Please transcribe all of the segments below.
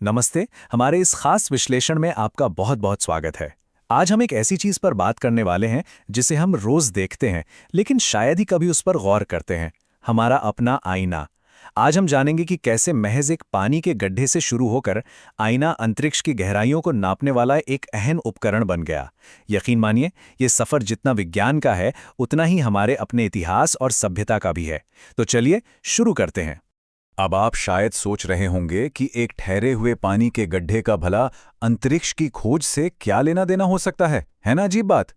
नमस्ते। हमारे इस खास विश्लेषण में आपका बहुत बहुत स्वागत है। आज हम एक ऐसी चीज पर बात करने वाले हैं जिसे हम रोज देखते हैं, लेकिन शायद ही कभी उस पर गौर करते हैं। हमारा अपना आईना। आज हम जानेंगे कि कैसे महज एक पानी के गड्ढे से शुरू होकर आईना अंतरिक्ष की गहराइयों को नापने वाला एक अहम उपकरण बन गया। यकीन मानिए, ये सफर जितना विज्ञान का है, उतना ही हमारे अपने इतिहास और सभ्यता का भी है। तो चलिए शुरू करते हैं। अब आप शायद सोच रहे होंगे कि एक ठहरे हुए पानी के गड्ढे का भला अंतरिक्ष की खोज से क्या लेना देना हो सकता है ना अजीब बात।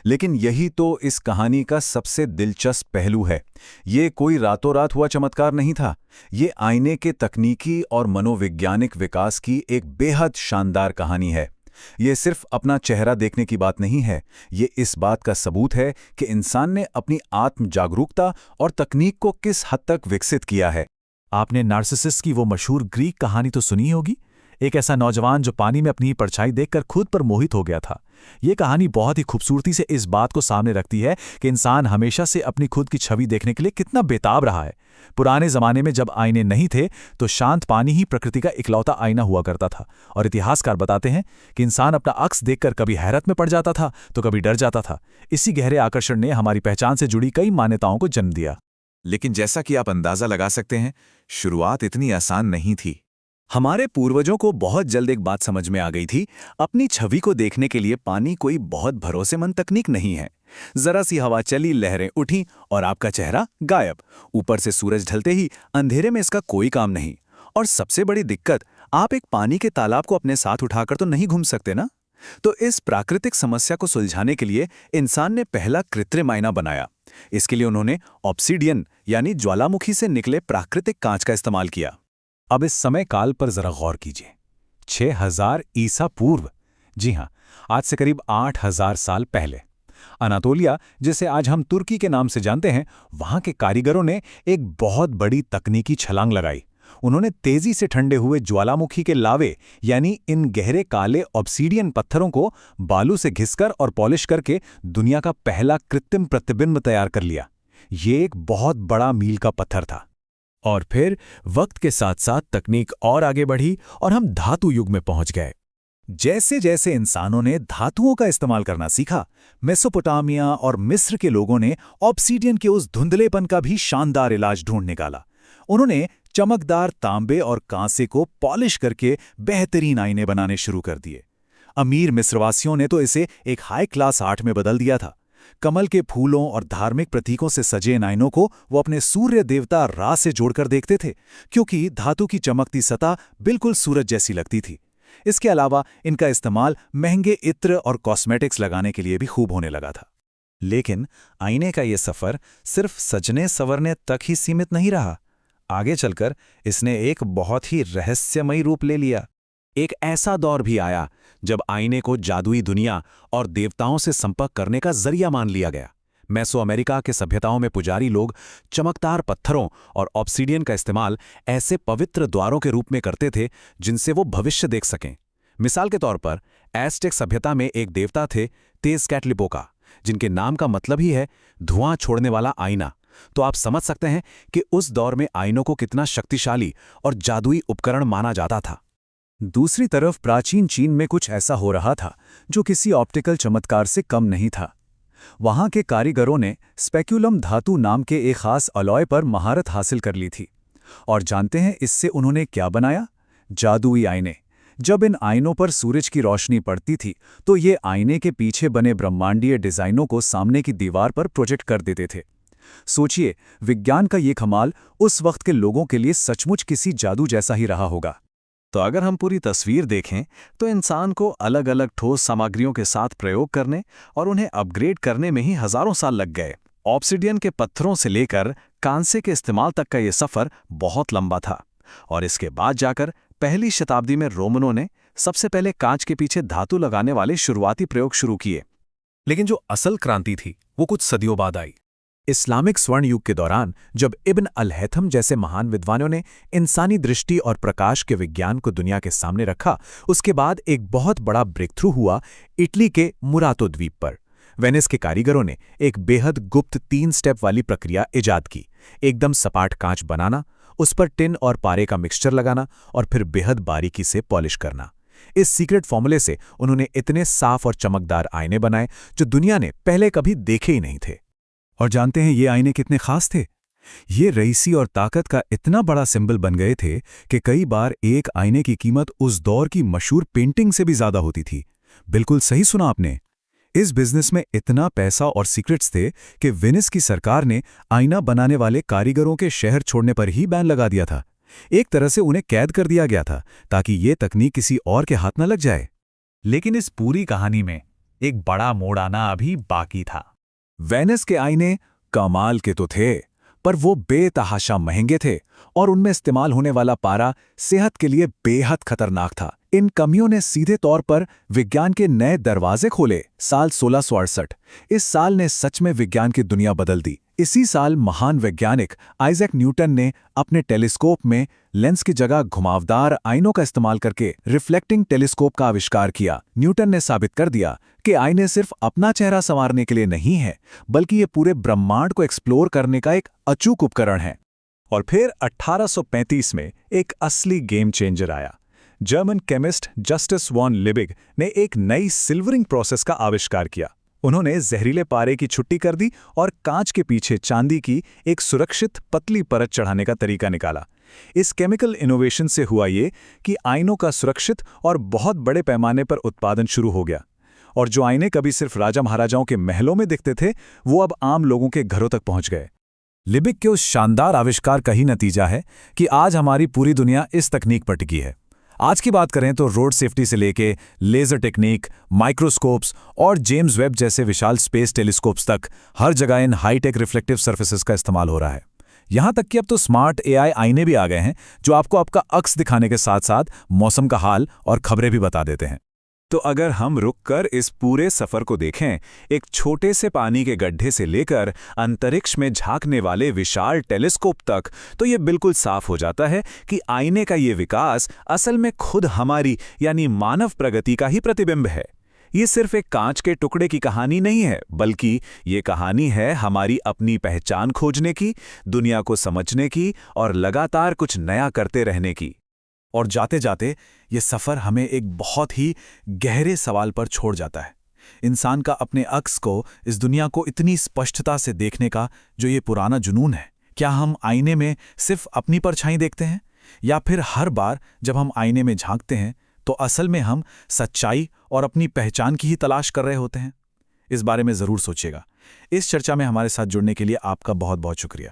लेकिन यही तो इस कहानी का सबसे दिलचस्प पहलू है। ये कोई रातों रात हुआ चमत्कार नहीं था। ये आईने के तकनीकी और मनोवैज्ञानिक विकास की एक बेहद शानदार कहानी है। ये सिर्फ अपना चेहरा देखने की बात नहीं है, ये इस बात का सबूत है कि इंसान ने अपनी आत्म जागरूकता और तकनीक को किस हद तक विकसित किया है। आपने नार्सिसस की वो मशहूर ग्रीक कहानी तो सुनी होगी। एक ऐसा नौजवान जो पानी में अपनी परछाई देखकर खुद पर मोहित हो गया था। ये कहानी बहुत ही खूबसूरती से इस बात को सामने रखती है कि इंसान हमेशा से अपनी खुद की छवि देखने के लिए कितना बेताब रहा है। पुराने जमाने में जब आईने नहीं थे तो शांत पानी ही प्रकृति का इकलौता आईना हुआ करता था। और इतिहासकार बताते हैं कि इंसान अपना अक्स देखकर कभी हैरत में पड़ जाता था तो कभी डर जाता था। इसी गहरे आकर्षण ने हमारी पहचान से जुड़ी कई मान्यताओं को जन्म दिया। लेकिन जैसा कि आप अंदाजा लगा सकते हैं, शुरुआत इतनी आसान नहीं थी। हमारे पूर्वजों को बहुत जल्द एक बात समझ में आ गई थी। अपनी छवि को देखने के लिए पानी कोई बहुत भरोसेमंद तकनीक नहीं है। जरा सी हवा चली, लहरें उठी और आपका चेहरा गायब। ऊपर से सूरज ढलते ही अंधेरे में इसका कोई काम नहीं। और सबसे बड़ी दिक्कत, आप एक पानी के तालाब को अपने साथ उठाकर तो नहीं घूम सकते ना। तो इस प्राकृतिक समस्या को सुलझाने के लिए इंसान ने पहला कृत्रिम आईना बनाया। इसके लिए उन्होंने ऑब्सीडियन यानी ज्वालामुखी से निकले प्राकृतिक कांच का इस्तेमाल किया। अब इस समय काल पर जरा गौर कीजिए। 6000 ईसा पूर्व, जी हां, आज से करीब 8000 साल पहले अनातोलिया, जिसे आज हम तुर्की के नाम से जानते हैं, वहां के कारीगरों ने एक बहुत बड़ी तकनीकी छलांग लगाई। उन्होंने तेजी से ठंडे हुए ज्वालामुखी के लावे यानी इन गहरे काले ऑब्सीडियन पत्थरों को बालू से घिसकर और पॉलिश करके दुनिया का पहला कृत्रिम प्रतिबिंब तैयार कर लिया। ये एक बहुत बड़ा मील का पत्थर था। और फिर वक्त के साथ साथ तकनीक और आगे बढ़ी और हम धातु युग में पहुंच गए। जैसे जैसे इंसानों ने धातुओं का इस्तेमाल करना सीखा, मेसोपोटामिया और मिस्र के लोगों ने ऑब्सीडियन के उस धुंधलेपन का भी शानदार इलाज ढूंढ निकाला। उन्होंने चमकदार तांबे और कांसे को पॉलिश करके बेहतरीन आईने बनाने शुरू कर दिए। अमीर मिस्रवासियों ने तो इसे एक हाई क्लास आर्ट में बदल दिया था। कमल के फूलों और धार्मिक प्रतीकों से सजे इन आईनों को वो अपने सूर्य देवता रा से जोड़कर देखते थे, क्योंकि धातु की चमकती सतह बिल्कुल सूरज जैसी लगती थी। इसके अलावा इनका इस्तेमाल महंगे इत्र और कॉस्मेटिक्स लगाने के लिए भी खूब होने लगा था। लेकिन आईने का ये सफर सिर्फ सजने संवरने तक ही सीमित नहीं रहा। आगे चलकर इसने एक बहुत ही रहस्यमयी रूप ले लिया। एक ऐसा दौर भी आया जब आईने को जादुई दुनिया और देवताओं से संपर्क करने का जरिया मान लिया गया। मेसो अमेरिका के सभ्यताओं में पुजारी लोग चमकदार पत्थरों और ऑब्सीडियन का इस्तेमाल ऐसे पवित्र द्वारों के रूप में करते थे जिनसे वो भविष्य देख सकें। मिसाल के तौर पर एज़टेक सभ्यता में एक देवता थे तेज़कैटलिपोका, जिनके नाम का मतलब ही है धुआं छोड़ने वाला आईना। तो आप समझ सकते हैं कि उस दौर में आईनों को कितना शक्तिशाली और जादुई उपकरण माना जाता था। दूसरी तरफ प्राचीन चीन में कुछ ऐसा हो रहा था जो किसी ऑप्टिकल चमत्कार से कम नहीं था। वहां के कारीगरों ने स्पेक्युलम धातु नाम के एक खास अलॉय पर महारत हासिल कर ली थी। और जानते हैं इससे उन्होंने क्या बनाया? जादुई आईने। जब इन आईनों पर सूरज की रोशनी पड़ती थी तो ये आईने के पीछे बने ब्रह्मांडीय डिजाइनों को सामने की दीवार पर प्रोजेक्ट कर देते थे। सोचिए, विज्ञान का ये कमाल उस वक्त के लोगों के लिए सचमुच किसी जादू जैसा ही रहा होगा। तो अगर हम पूरी तस्वीर देखें तो इंसान को अलग अलग ठोस सामग्रियों के साथ प्रयोग करने और उन्हें अपग्रेड करने में ही हजारों साल लग गए। ऑब्सीडियन के पत्थरों से लेकर कांसे के इस्तेमाल तक का ये सफर बहुत लंबा था। और इसके बाद जाकर पहली शताब्दी में रोमनों ने सबसे पहले कांच के पीछे धातु लगाने वाले शुरुआती प्रयोग शुरू किए। लेकिन जो असल क्रांति थी वो कुछ सदियों बाद आई। इस्लामिक स्वर्ण युग के दौरान जब इब्न अल-हैथम जैसे महान विद्वानों ने इंसानी दृष्टि और प्रकाश के विज्ञान को दुनिया के सामने रखा, उसके बाद एक बहुत बड़ा ब्रेक थ्रू हुआ इटली के मुरातो द्वीप पर। वेनिस के कारीगरों ने एक बेहद गुप्त 3 स्टेप वाली प्रक्रिया इजाद की। एकदम सपाट कांच बनाना, उस पर टिन और पारे का मिक्सचर लगाना और फिर बेहद बारीकी से पॉलिश करना। इस सीक्रेट फॉर्मूले से उन्होंने इतने साफ और चमकदार आईने बनाए जो दुनिया ने पहले कभी देखे ही नहीं थे। और जानते हैं ये आईने कितने खास थे? ये रईसी और ताकत का इतना बड़ा सिंबल बन गए थे कि कई बार एक आईने की कीमत उस दौर की मशहूर पेंटिंग से भी ज्यादा होती थी। बिल्कुल सही सुना आपने। इस बिजनेस में इतना पैसा और सीक्रेट्स थे कि वेनिस की सरकार ने आईना बनाने वाले कारीगरों के शहर छोड़ने पर ही बैन लगा दिया था। एक तरह से उन्हें कैद कर दिया गया था ताकि ये तकनीक किसी और के हाथ न लग जाए। लेकिन इस पूरी कहानी में एक बड़ा मोड़ आना अभी बाकी था। वेनिस के आईने कमाल के तो थे, पर वो बेतहाशा महंगे थे और उनमें इस्तेमाल होने वाला पारा सेहत के लिए बेहद खतरनाक था। इन कमियों ने सीधे तौर पर विज्ञान के नए दरवाजे खोले। साल 1668 इस साल ने सच में विज्ञान की दुनिया बदल दी। इसी साल महान वैज्ञानिक आइजैक न्यूटन ने अपने टेलीस्कोप में लेंस की जगह घुमावदार आईनों का इस्तेमाल करके रिफ्लेक्टिंग टेलीस्कोप का आविष्कार किया। न्यूटन ने साबित कर दिया कि आईने सिर्फ अपना चेहरा संवारने के लिए नहीं है, बल्कि ये पूरे ब्रह्मांड को एक्सप्लोर करने का एक अचूक उपकरण है। और फिर 1835 में एक असली गेम चेंजर आया। German chemist Justus von Liebig ने एक नई सिल्वरिंग प्रोसेस का आविष्कार किया। उन्होंने जहरीले पारे की छुट्टी कर दी और कांच के पीछे चांदी की एक सुरक्षित पतली परत चढ़ाने का तरीका निकाला। इस केमिकल इनोवेशन से हुआ ये कि आईनों का सुरक्षित और बहुत बड़े पैमाने पर उत्पादन शुरू हो गया, और जो आईने कभी सिर्फ राजा महाराजाओं के महलों में दिखते थे वो अब आम लोगों के घरों तक पहुंच गए। लिबिग के उस शानदार आविष्कार का ही नतीजा है कि आज हमारी पूरी दुनिया इस तकनीक पर टिकी है। आज की बात करें तो रोड सेफ्टी से लेके लेजर टेक्निक, माइक्रोस्कोप्स और जेम्स वेब जैसे विशाल स्पेस टेलीस्कोप्स तक हर जगह इन हाईटेक रिफ्लेक्टिव सर्फेसेस का इस्तेमाल हो रहा है। यहां तक कि अब तो स्मार्ट एआई आईने भी आ गए हैं जो आपको आपका अक्स दिखाने के साथ साथ मौसम का हाल और खबरें भी बता देते हैं। तो अगर हम रुककर इस पूरे सफर को देखें, एक छोटे से पानी के गड्ढे से लेकर अंतरिक्ष में झांकने वाले विशाल टेलीस्कोप तक, तो ये बिल्कुल साफ हो जाता है कि आईने का ये विकास असल में खुद हमारी यानी मानव प्रगति का ही प्रतिबिंब है। ये सिर्फ एक कांच के टुकड़े की कहानी नहीं है, बल्कि ये कहानी है हमारी अपनी पहचान खोजने की, दुनिया को समझने की और लगातार कुछ नया करते रहने की। और जाते जाते ये सफ़र हमें एक बहुत ही गहरे सवाल पर छोड़ जाता है। इंसान का अपने अक्स को, इस दुनिया को इतनी स्पष्टता से देखने का जो ये पुराना जुनून है, क्या हम आईने में सिर्फ अपनी परछाई देखते हैं, या फिर हर बार जब हम आईने में झांकते हैं तो असल में हम सच्चाई और अपनी पहचान की ही तलाश कर रहे होते हैं? इस बारे में ज़रूर सोचिएगा। इस चर्चा में हमारे साथ जुड़ने के लिए आपका बहुत बहुत शुक्रिया।